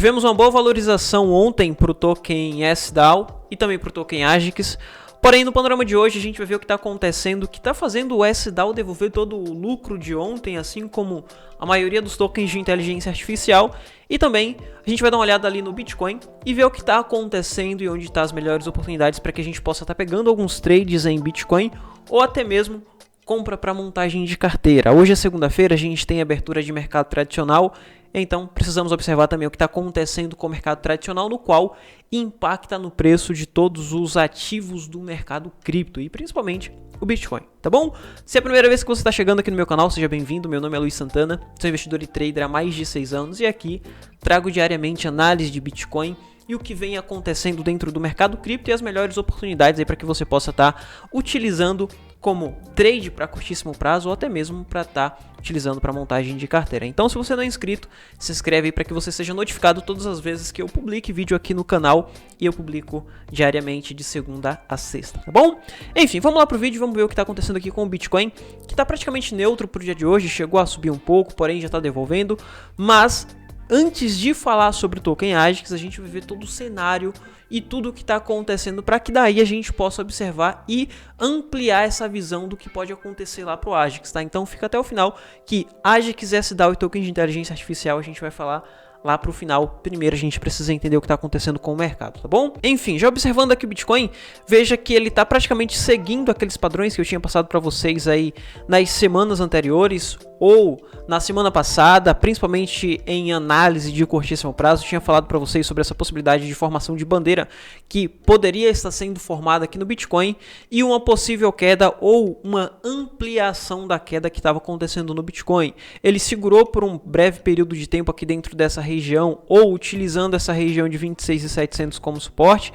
tivemos uma boa valorização ontem para o token SDAO e também para o token AGIX. Porém, no panorama de hoje, a gente vai ver o que está acontecendo, que está fazendo o SDAO devolver todo o lucro de ontem, assim como a maioria dos tokens de inteligência artificial. E também a gente vai dar uma olhada ali no Bitcoin e ver o que está acontecendo e onde estão as melhores oportunidades para que a gente possa estar pegando alguns trades em Bitcoin ou até mesmo compra para montagem de carteira. Hoje é segunda-feira, a gente tem abertura de mercado tradicional. Então, precisamos observar também o que está acontecendo com o mercado tradicional, no qual impacta no preço de todos os ativos do mercado cripto e principalmente o Bitcoin, tá bom? Se é a primeira vez que você está chegando aqui no meu canal, seja bem-vindo. Meu nome é Luiz Santana, sou investidor e trader há mais de 6 anos e aqui trago diariamente análise de Bitcoin e o que vem acontecendo dentro do mercado cripto e as melhores oportunidades aí para que você possa estar utilizando como trade para curtíssimo prazo ou até mesmo para estar utilizando para montagem de carteira. Então, se você não é inscrito, se inscreve aí para que você seja notificado todas as vezes que eu publique vídeo aqui no canal, e eu publico diariamente de segunda a sexta, tá bom? Enfim, vamos lá pro vídeo, vamos ver o que está acontecendo aqui com o Bitcoin, que está praticamente neutro pro dia de hoje, chegou a subir um pouco, porém já está devolvendo, mas antes de falar sobre o token AGIX, a gente vai ver todo o cenário e tudo o que está acontecendo para que daí a gente possa observar e ampliar essa visão do que pode acontecer lá para o AGIX, tá? Então fica até o final que AGIX, SDAO e token de inteligência artificial a gente vai falar lá para o final. Primeiro a gente precisa entender o que está acontecendo com o mercado, tá bom? Enfim, já observando aqui o Bitcoin, veja que ele está praticamente seguindo aqueles padrões que eu tinha passado para vocês aí nas semanas anteriores ou na semana passada, principalmente em análise de curtíssimo prazo. Eu tinha falado para vocês sobre essa possibilidade de formação de bandeira que poderia estar sendo formada aqui no Bitcoin e uma possível queda ou uma ampliação da queda que estava acontecendo no Bitcoin. Ele segurou por um breve período de tempo aqui dentro dessa região ou utilizando essa região de 26.700 como suporte.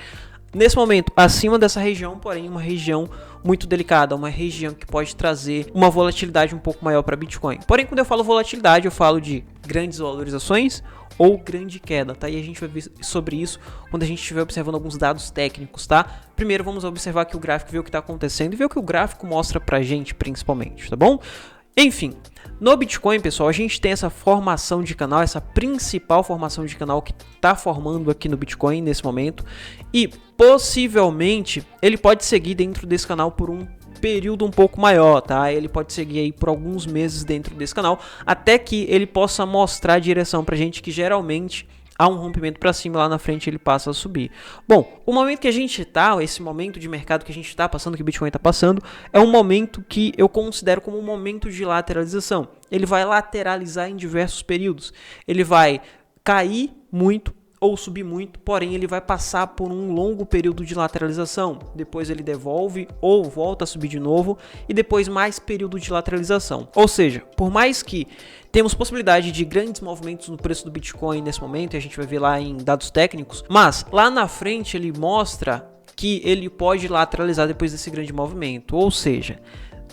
Nesse momento, acima dessa região, porém, uma região muito delicada, uma região que pode trazer uma volatilidade um pouco maior para Bitcoin. Porém, quando eu falo volatilidade, eu falo de grandes valorizações ou grande queda, tá? E a gente vai ver sobre isso quando a gente estiver observando alguns dados técnicos, tá? Primeiro, vamos observar aqui o gráfico, ver o que está acontecendo e ver o que o gráfico mostra pra gente, principalmente, tá bom? Enfim, no Bitcoin, pessoal, a gente tem essa formação de canal, essa principal formação de canal que está formando aqui no Bitcoin nesse momento. E possivelmente ele pode seguir dentro desse canal por um período um pouco maior, tá? Ele pode seguir aí por alguns meses dentro desse canal, até que ele possa mostrar a direção pra gente, que geralmente há um rompimento para cima, lá na frente ele passa a subir. Bom, o momento que a gente está, esse momento de mercado que a gente está passando, que o Bitcoin está passando, é um momento que eu considero como um momento de lateralização. Ele vai lateralizar em diversos períodos. Ele vai cair muito ou subir muito, porém ele vai passar por um longo período de lateralização. Depois ele devolve ou volta a subir de novo e depois mais período de lateralização. Ou seja, por mais que temos possibilidade de grandes movimentos no preço do Bitcoin nesse momento, e a gente vai ver lá em dados técnicos, mas lá na frente ele mostra que ele pode lateralizar depois desse grande movimento. Ou seja,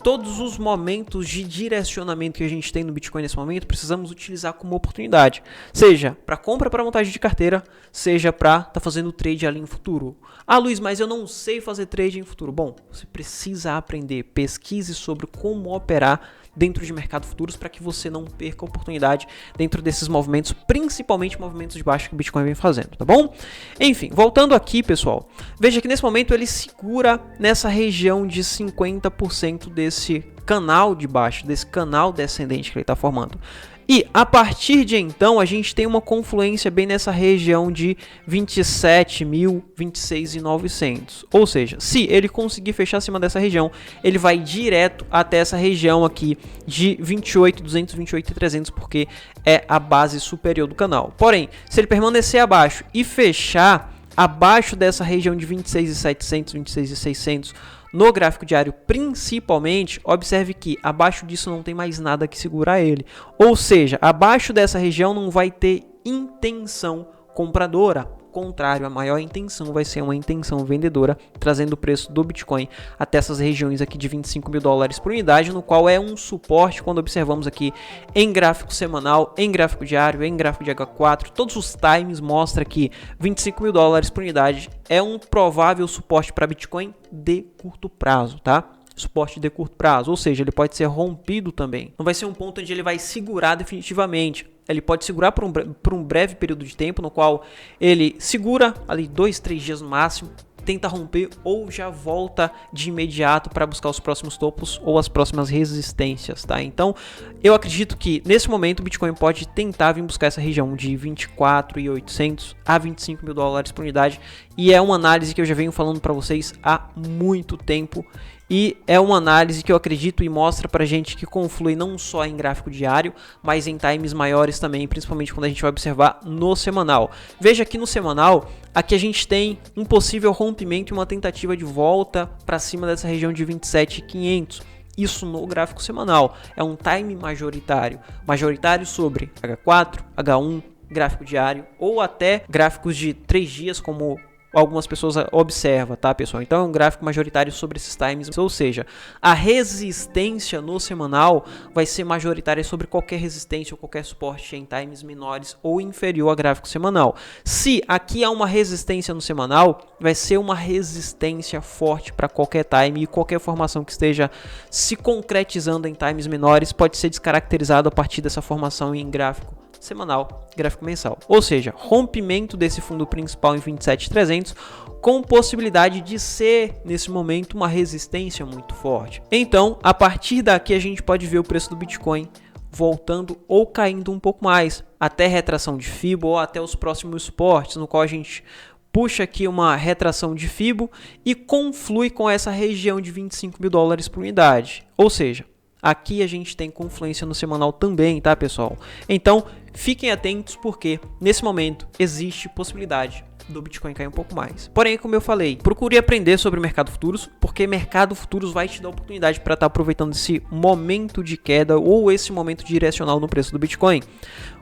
todos os momentos de direcionamento que a gente tem no Bitcoin nesse momento, precisamos utilizar como oportunidade. Seja para compra, para montagem de carteira, seja para estar fazendo trade ali em futuro. Ah, Luiz, mas eu não sei fazer trade em futuro. Bom, você precisa aprender, pesquise sobre como operar dentro de mercado futuros para que você não perca a oportunidade dentro desses movimentos, principalmente movimentos de baixo que o Bitcoin vem fazendo, tá bom? Enfim, voltando aqui, pessoal, veja que nesse momento ele segura nessa região de 50% desse canal de baixo, desse canal descendente que ele está formando. E a partir de então a gente tem uma confluência bem nessa região de 27.000, 26.900. Ou seja, se ele conseguir fechar acima dessa região, ele vai direto até essa região aqui de 28.200, 28.300, porque é a base superior do canal. Porém, se ele permanecer abaixo e fechar abaixo dessa região de 26.700, 26.600, no gráfico diário principalmente, observe que abaixo disso não tem mais nada que segurar ele. Ou seja, abaixo dessa região não vai ter intenção compradora. Contrário, a maior intenção vai ser uma intenção vendedora, trazendo o preço do Bitcoin até essas regiões aqui de 25 mil dólares por unidade, no qual é um suporte quando observamos aqui em gráfico semanal, em gráfico diário, em gráfico de H4, todos os times mostram que 25 mil dólares por unidade é um provável suporte para Bitcoin de curto prazo, tá? suporte de curto prazo, ou seja, ele pode ser rompido também. Não vai ser um ponto onde ele vai segurar definitivamente. Ele pode segurar por um breve período de tempo, no qual ele segura ali 2, 3 dias no máximo, tenta romper ou já volta de imediato para buscar os próximos topos ou as próximas resistências, tá? Então, eu acredito que nesse momento o Bitcoin pode tentar vir buscar essa região de 24.800 a 25 mil dólares por unidade, e é uma análise que eu já venho falando para vocês há muito tempo. E é uma análise que eu acredito e mostra pra gente que conflui não só em gráfico diário, mas em times maiores também, principalmente quando a gente vai observar no semanal. Veja aqui no semanal, aqui a gente tem um possível rompimento e uma tentativa de volta para cima dessa região de 27.500. Isso no gráfico semanal, é um time majoritário sobre H4, H1, gráfico diário ou até gráficos de 3 dias como algumas pessoas observam, tá, pessoal? Então é um gráfico majoritário sobre esses times, ou seja, a resistência no semanal vai ser majoritária sobre qualquer resistência ou qualquer suporte em times menores ou inferior a gráfico semanal. Se aqui há uma resistência no semanal, vai ser uma resistência forte para qualquer time, e qualquer formação que esteja se concretizando em times menores pode ser descaracterizado a partir dessa formação em gráfico semanal, gráfico mensal. Ou seja, rompimento desse fundo principal em 27.300 com possibilidade de ser, nesse momento, uma resistência muito forte. Então, a partir daqui a gente pode ver o preço do Bitcoin voltando ou caindo um pouco mais, até retração de Fibo ou até os próximos suportes, no qual a gente puxa aqui uma retração de Fibo e conflui com essa região de 25 mil dólares por unidade. Ou seja, aqui a gente tem confluência no semanal também, tá, pessoal? Então, fiquem atentos porque, nesse momento, existe possibilidade do Bitcoin cair um pouco mais. Porém, como eu falei, procure aprender sobre o mercado futuros, porque mercado futuros vai te dar oportunidade para estar aproveitando esse momento de queda ou esse momento direcional no preço do Bitcoin.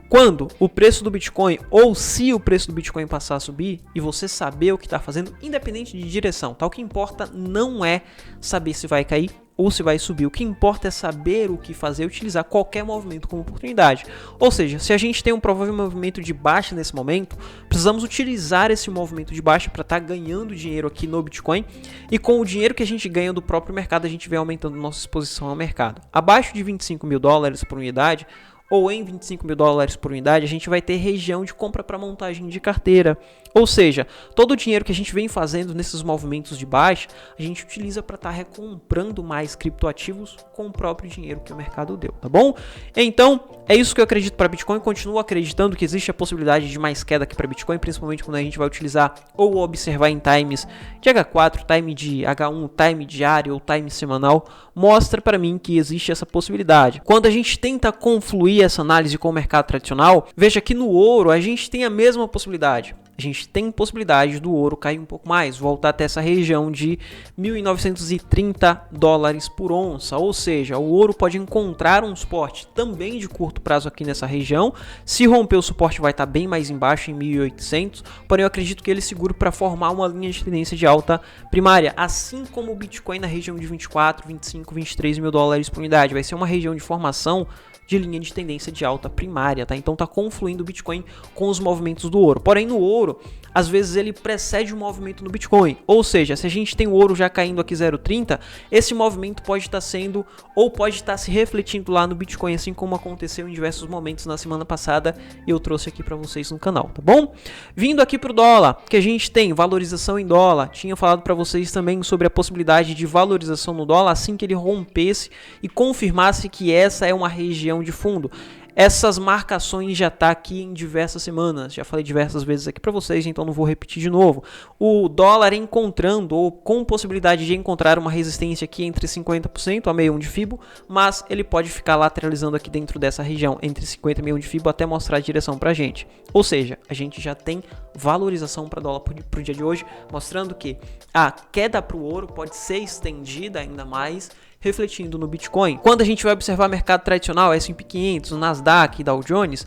Quando o preço do Bitcoin, ou se o preço do Bitcoin passar a subir, e você saber o que está fazendo, independente de direção, tá? O que importa não é saber se vai cair ou se vai subir. O que importa é saber o que fazer, utilizar qualquer movimento como oportunidade. Ou seja, se a gente tem um provável movimento de baixa nesse momento, precisamos utilizar esse movimento de baixa para estar ganhando dinheiro aqui no Bitcoin, e com o dinheiro que a gente ganha do próprio mercado, a gente vem aumentando nossa exposição ao mercado. Abaixo de 25 mil dólares por unidade, ou em 25 mil dólares por unidade, a gente vai ter região de compra para montagem de carteira. Ou seja, todo o dinheiro que a gente vem fazendo nesses movimentos de baixa, a gente utiliza para estar recomprando mais criptoativos com o próprio dinheiro que o mercado deu, tá bom? Então, é isso que eu acredito para Bitcoin. Continuo acreditando que existe a possibilidade de mais queda aqui para Bitcoin, principalmente quando a gente vai utilizar ou observar em times de H4, time de H1, time diário ou time semanal. Mostra para mim que existe essa possibilidade. Quando a gente tenta confluir essa análise com o mercado tradicional, veja que no ouro a gente tem a mesma possibilidade. A gente tem possibilidade do ouro cair um pouco mais, voltar até essa região de 1.930 dólares por onça, ou seja, o ouro pode encontrar um suporte também de curto prazo aqui nessa região. Se romper o suporte vai estar bem mais embaixo, em 1.800, porém eu acredito que ele segure para formar uma linha de tendência de alta primária, assim como o Bitcoin na região de 24, 25, 23 mil dólares por unidade. Vai ser uma região de formação de linha de tendência de alta primária, tá? Então tá confluindo o Bitcoin com os movimentos do ouro. Porém, no ouro, às vezes ele precede o movimento no Bitcoin. Ou seja, se a gente tem o ouro já caindo aqui 0,30, esse movimento pode estar sendo ou pode estar se refletindo lá no Bitcoin, assim como aconteceu em diversos momentos na semana passada e eu trouxe aqui para vocês no canal, tá bom? Vindo aqui pro dólar, que a gente tem valorização em dólar. Tinha falado para vocês também sobre a possibilidade de valorização no dólar assim que ele rompesse e confirmasse que essa é uma região de fundo. Essas marcações já tá aqui em diversas semanas, já falei diversas vezes aqui para vocês, então não vou repetir de novo. O dólar encontrando ou com possibilidade de encontrar uma resistência aqui entre 50% a 61 de Fibo, mas ele pode ficar lateralizando aqui dentro dessa região entre 50 e 61 de Fibo até mostrar a direção pra gente. Ou seja, a gente já tem valorização para dólar pro dia de hoje, mostrando que a queda pro ouro pode ser estendida ainda mais, refletindo no Bitcoin. Quando a gente vai observar mercado tradicional, S&P 500, Nasdaq e Dow Jones,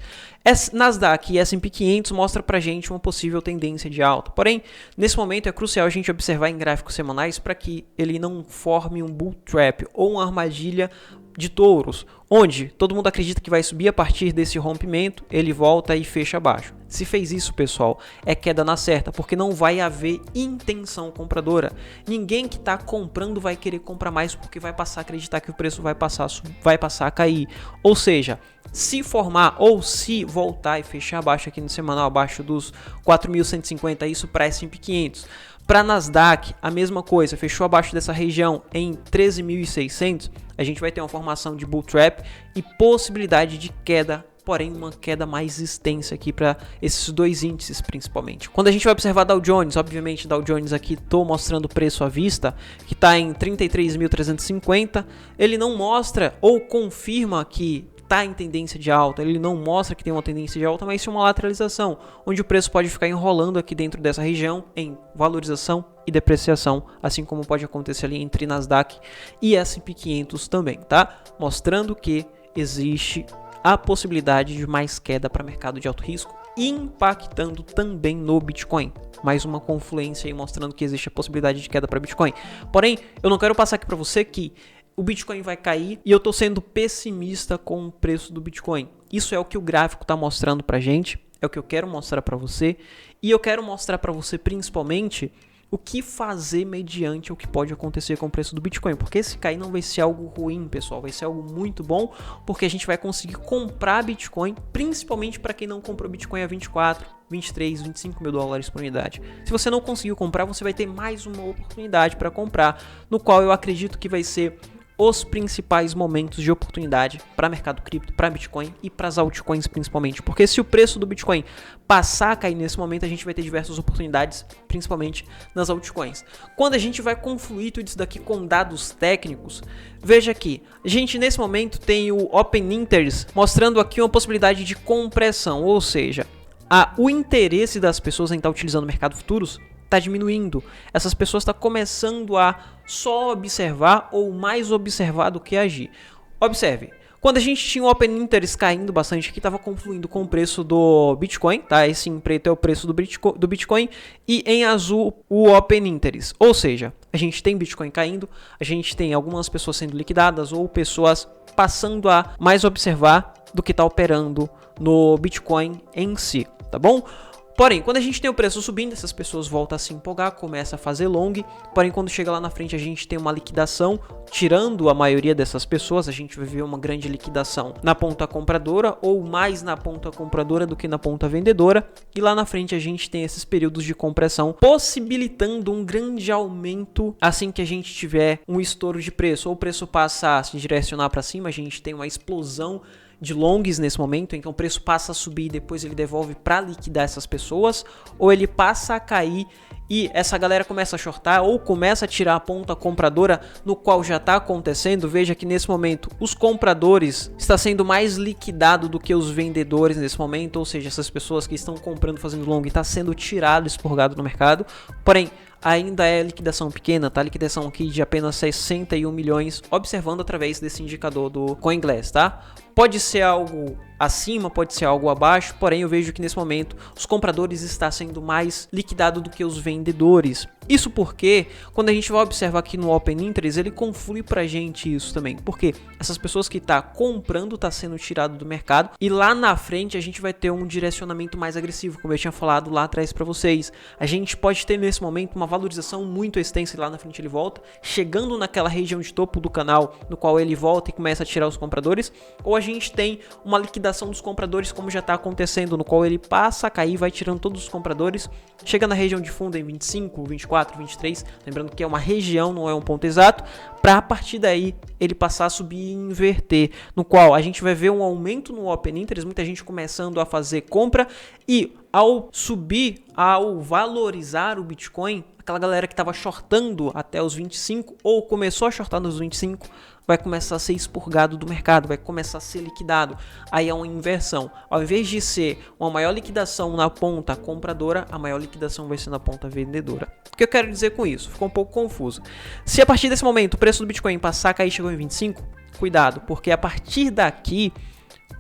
Nasdaq e S&P 500 mostra pra gente uma possível tendência de alta. Porém, nesse momento é crucial a gente observar em gráficos semanais para que ele não forme um bull trap ou uma armadilha de touros, onde todo mundo acredita que vai subir a partir desse rompimento, ele volta e fecha abaixo. Se fez isso, pessoal, é queda na certa, porque não vai haver intenção compradora. Ninguém que está comprando vai querer comprar mais porque vai passar a acreditar que o preço vai passar a cair. Ou seja, se formar ou se voltar e fechar abaixo aqui no semanal, abaixo dos 4.150, isso para S&P 500. Para Nasdaq, a mesma coisa, fechou abaixo dessa região em 13.600, a gente vai ter uma formação de bull trap e possibilidade de queda, porém uma queda mais extensa aqui para esses dois índices principalmente. Quando a gente vai observar Dow Jones, obviamente Dow Jones aqui estou mostrando o preço à vista, que está em 33.350, ele não mostra ou confirma que está em tendência de alta, ele não mostra que tem uma tendência de alta, mas sim uma lateralização, onde o preço pode ficar enrolando aqui dentro dessa região em valorização e depreciação, assim como pode acontecer ali entre Nasdaq e S&P 500 também, tá? Mostrando que existe a possibilidade de mais queda para mercado de alto risco, impactando também no Bitcoin. Mais uma confluência aí mostrando que existe a possibilidade de queda para Bitcoin. Porém, eu não quero passar aqui para você que o Bitcoin vai cair e eu estou sendo pessimista com o preço do Bitcoin. Isso é o que o gráfico está mostrando para a gente, é o que eu quero mostrar para você. E eu quero mostrar para você principalmente o que fazer mediante o que pode acontecer com o preço do Bitcoin. Porque esse cair não vai ser algo ruim, pessoal. Vai ser algo muito bom, porque a gente vai conseguir comprar Bitcoin, principalmente para quem não comprou Bitcoin a 24, 23, 25 mil dólares por unidade. Se você não conseguiu comprar, você vai ter mais uma oportunidade para comprar, no qual eu acredito que vai ser os principais momentos de oportunidade para mercado cripto, para Bitcoin e para as altcoins principalmente. Porque se o preço do Bitcoin passar a cair nesse momento, a gente vai ter diversas oportunidades, principalmente nas altcoins. Quando a gente vai confluir tudo isso daqui com dados técnicos, veja aqui, a gente nesse momento tem o Open Interest mostrando aqui uma possibilidade de compressão, ou seja, o interesse das pessoas em estar utilizando o mercado futuros está diminuindo. Essas pessoas estão começando a só observar ou mais observar do que agir. Observe, quando a gente tinha o Open Interest caindo bastante aqui, estava confluindo com o preço do Bitcoin, tá? Esse em preto é o preço do Bitcoin e em azul o Open Interest. Ou seja, a gente tem Bitcoin caindo, a gente tem algumas pessoas sendo liquidadas ou pessoas passando a mais observar do que está operando no Bitcoin em si, tá bom? Porém, quando a gente tem o preço subindo, essas pessoas voltam a se empolgar, começam a fazer long. Porém, quando chega lá na frente, a gente tem uma liquidação, tirando a maioria dessas pessoas, a gente vai ver uma grande liquidação na ponta compradora ou mais na ponta compradora do que na ponta vendedora. E lá na frente a gente tem esses períodos de compressão, possibilitando um grande aumento assim que a gente tiver um estouro de preço. Ou o preço passa a se direcionar para cima, a gente tem uma explosão de longs nesse momento, então o preço passa a subir e depois ele devolve para liquidar essas pessoas, ou ele passa a cair e essa galera começa a shortar ou começa a tirar a ponta compradora, no qual já está acontecendo. Veja que nesse momento os compradores está sendo mais liquidado do que os vendedores nesse momento, ou seja, essas pessoas que estão comprando fazendo long está sendo tirado, expurgado no mercado. Porém, ainda é liquidação pequena, tá? Liquidação aqui de apenas 61 milhões, observando através desse indicador do CoinGlass, tá? Pode ser algo acima, pode ser algo abaixo, porém eu vejo que nesse momento os compradores estão sendo mais liquidados do que os vendedores. Isso porque, quando a gente vai observar aqui no Open Interest, ele conflui pra gente isso também. Porque essas pessoas que estão comprando estão sendo tirado do mercado e lá na frente a gente vai ter um direcionamento mais agressivo, como eu tinha falado lá atrás para vocês. A gente pode ter nesse momento uma valorização muito extensa e lá na frente ele volta, chegando naquela região de topo do canal, no qual ele volta e começa a tirar os compradores, ou a gente tem uma liquidação dos compradores como já está acontecendo, no qual ele passa a cair, vai tirando todos os compradores, chega na região de fundo em 25, 24, 23, lembrando que é uma região, não é um ponto exato, para a partir daí ele passar a subir e inverter, no qual a gente vai ver um aumento no Open Interest, muita gente começando a fazer compra e ao subir, ao valorizar o Bitcoin, aquela galera que estava shortando até os 25 ou começou a shortar nos 25, vai começar a ser expurgado do mercado, vai começar a ser liquidado. Aí é uma inversão. Ao invés de ser uma maior liquidação na ponta compradora, a maior liquidação vai ser na ponta vendedora. O que eu quero dizer com isso? Ficou um pouco confuso. Se a partir desse momento o preço do Bitcoin passar a cair e chegou em 25, cuidado, porque a partir daqui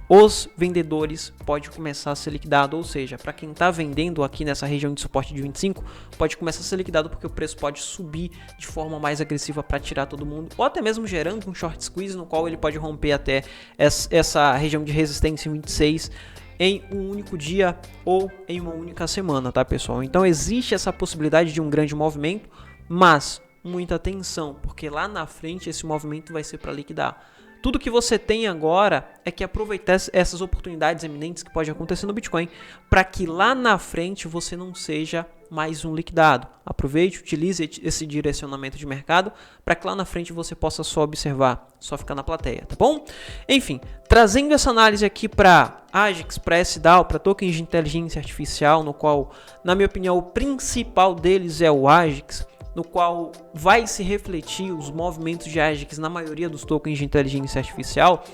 os vendedores pode começar a ser liquidado, ou seja, para quem está vendendo aqui nessa região de suporte de 25, pode começar a ser liquidado porque o preço pode subir de forma mais agressiva para tirar todo mundo, ou até mesmo gerando um short squeeze no qual ele pode romper até essa região de resistência em 26 em um único dia ou em uma única semana, tá, pessoal? Então existe essa possibilidade de um grande movimento, mas muita atenção, porque lá na frente esse movimento vai ser para liquidar. Tudo que você tem agora é que aproveitar essas oportunidades eminentes que pode acontecer no Bitcoin para que lá na frente você não seja mais um liquidado. Aproveite, utilize esse direcionamento de mercado para que lá na frente você possa só observar, só ficar na plateia, tá bom? Enfim, trazendo essa análise aqui para AGIX, para SDAO, para tokens de inteligência artificial, no qual, na minha opinião, o principal deles é o AGIX, no qual vai se refletir os movimentos de AGIX na maioria dos tokens de inteligência artificial.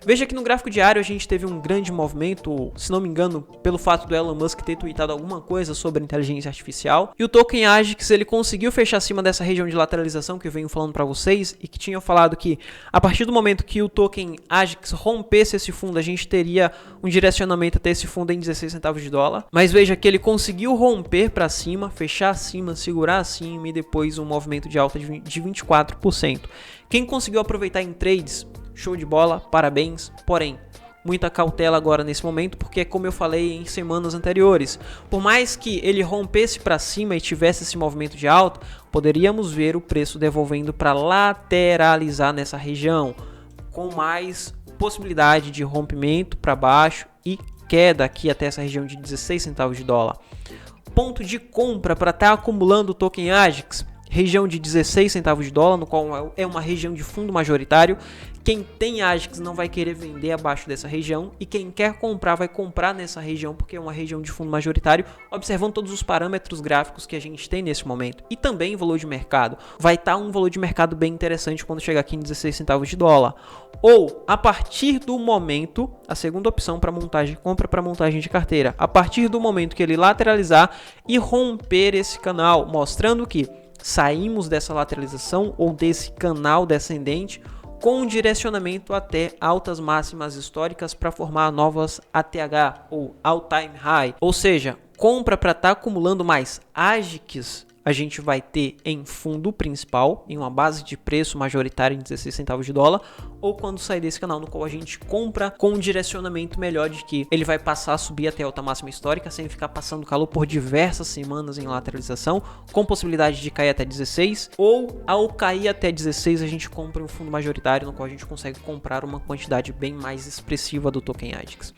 Veja que no gráfico diário a gente teve um grande movimento, se não me engano, pelo fato do Elon Musk ter tweetado alguma coisa sobre inteligência artificial. E o token AGIX, ele conseguiu fechar acima dessa região de lateralização que eu venho falando para vocês e que tinha falado que a partir do momento que o token AGIX rompesse esse fundo, a gente teria um direcionamento até esse fundo em 16 centavos de dólar. Mas veja que ele conseguiu romper para cima, fechar acima, segurar acima e depois um movimento de alta de 24%. Quem conseguiu aproveitar em trades, show de bola, parabéns, porém, muita cautela agora nesse momento, porque como eu falei em semanas anteriores, por mais que ele rompesse para cima e tivesse esse movimento de alta, poderíamos ver o preço devolvendo para lateralizar nessa região, com mais possibilidade de rompimento para baixo e queda aqui até essa região de 16 centavos de dólar. Ponto de compra para estar acumulando o token AGIX, região de 16 centavos de dólar, no qual é uma região de fundo majoritário. Quem tem AGIX não vai querer vender abaixo dessa região e quem quer comprar vai comprar nessa região porque é uma região de fundo majoritário, observando todos os parâmetros gráficos que a gente tem nesse momento. E também o valor de mercado. Vai estar um valor de mercado bem interessante quando chegar aqui em 16 centavos de dólar. Ou, a partir do momento, a segunda opção para montagem, compra para montagem de carteira, a partir do momento que ele lateralizar e romper esse canal, mostrando que saímos dessa lateralização ou desse canal descendente com um direcionamento até altas máximas históricas para formar novas ATH ou All Time High. Ou seja, compra para estar acumulando mais AGIX, a gente vai ter em fundo principal, em uma base de preço majoritária em 16 centavos de dólar, ou quando sair desse canal no qual a gente compra com um direcionamento melhor de que ele vai passar a subir até a alta máxima histórica sem ficar passando calor por diversas semanas em lateralização, com possibilidade de cair até 16, ou ao cair até 16 a gente compra um fundo majoritário no qual a gente consegue comprar uma quantidade bem mais expressiva do token AGIX.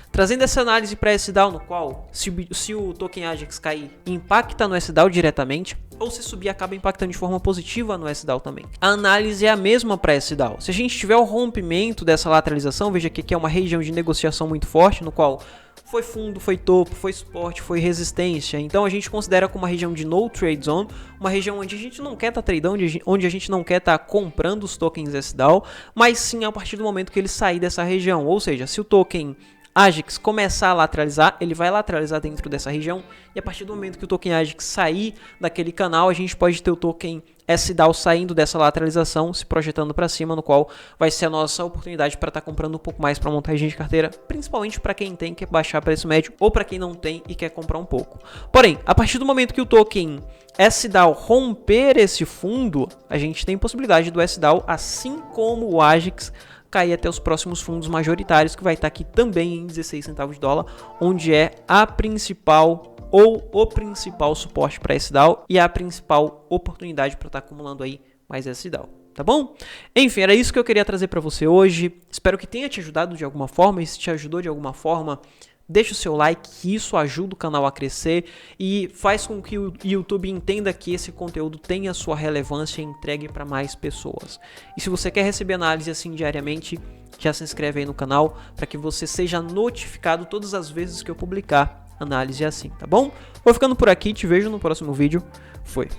Trazendo essa análise para SDAO, no qual se o token AGIX cair, impacta no SDAO diretamente, ou se subir, acaba impactando de forma positiva no SDAO também. A análise é a mesma para SDAO. Se a gente tiver o rompimento dessa lateralização, veja que aqui é uma região de negociação muito forte, no qual foi fundo, foi topo, foi suporte, foi resistência. Então a gente considera como uma região de no trade zone, uma região onde a gente não quer estar tradando, onde a gente não quer estar comprando os tokens SDAO, mas sim a partir do momento que ele sair dessa região. Ou seja, se o token AGIX começar a lateralizar, ele vai lateralizar dentro dessa região e a partir do momento que o token AGIX sair daquele canal, a gente pode ter o token SDAO saindo dessa lateralização, se projetando para cima, no qual vai ser a nossa oportunidade para estar comprando um pouco mais para montagem de carteira, principalmente para quem tem que baixar preço médio ou para quem não tem e quer comprar um pouco. Porém, a partir do momento que o token SDAO romper esse fundo, a gente tem possibilidade do SDAO, assim como o AGIX, cair até os próximos fundos majoritários, que vai estar aqui também em 16 centavos de dólar, onde é a principal ou o principal suporte para SDAO e a principal oportunidade para estar acumulando aí mais SDAO. Tá bom? Enfim, era isso que eu queria trazer para você hoje. Espero que tenha te ajudado de alguma forma. E se te ajudou de alguma forma, deixa o seu like, que isso ajuda o canal a crescer e faz com que o YouTube entenda que esse conteúdo tenha sua relevância e entregue para mais pessoas. E se você quer receber análise assim diariamente, já se inscreve aí no canal para que você seja notificado todas as vezes que eu publicar análise assim, tá bom? Vou ficando por aqui, te vejo no próximo vídeo. Foi!